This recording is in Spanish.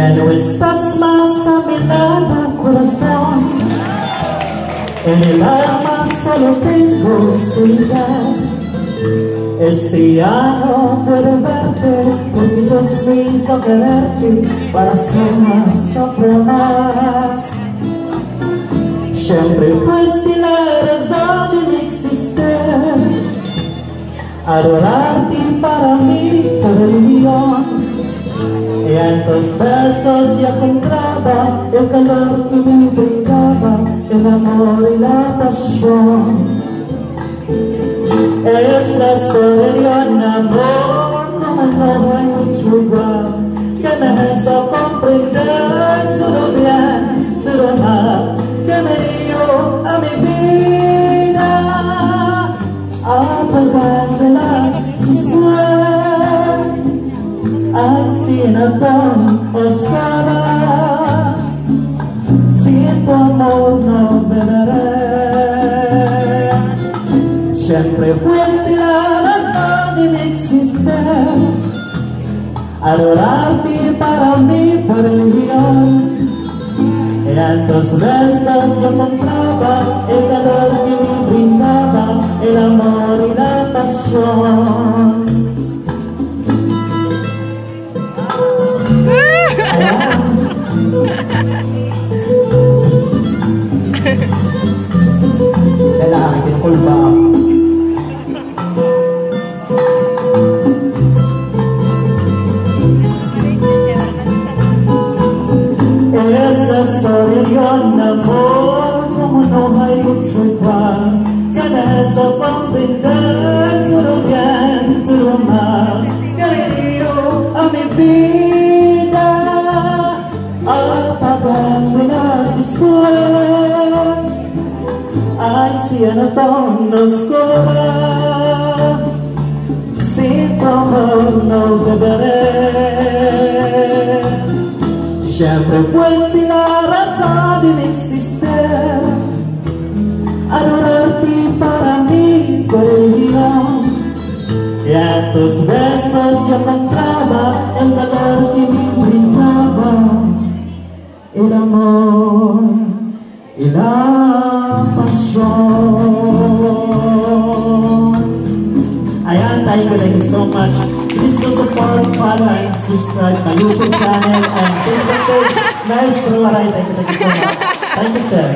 Ya no estás más a mi lado, corazón. En el alma solo tengo soledad. Ese ya no puedo verte, porque Dios me hizo quererte para siempre más. Siempre fuiste la razón de mi existir, adorarte para mí fue religión. Y en tus besos yo encontraba el calor que me brindaba, el amor y la pasión. Es la historia de un amor como no hay mucho igual, que me hizo comprender todo bien, todo mal, que me dio a mi vida, apagándola después. Ay, sin tan oscura, sin tu amor no beberé. Siempre fuiste la razón de mi existir, adorarte para mí fue religión. Y en tus besos yo encontraba el calor que me brindaba, el amor y la pasión. Kailangan kinukulba. Es la historia de un amor como no hay otro igual, que me hizo comprender todo bien, todo mal, que le dio a mi vida, apagándola después. Ay, si era tan oscura, sin tu amor no beberé. Siempre fuiste la razón de mi existir, adorarte para mí fue religión. Y en tus besos yo encontraba el calor que me brindaba, el amor y la pasión. Ayan, thank you so much. Please do support, follow, and subscribe my YouTube channel and Facebook page. Maestro Waray, thank you so much. Thank you, sir.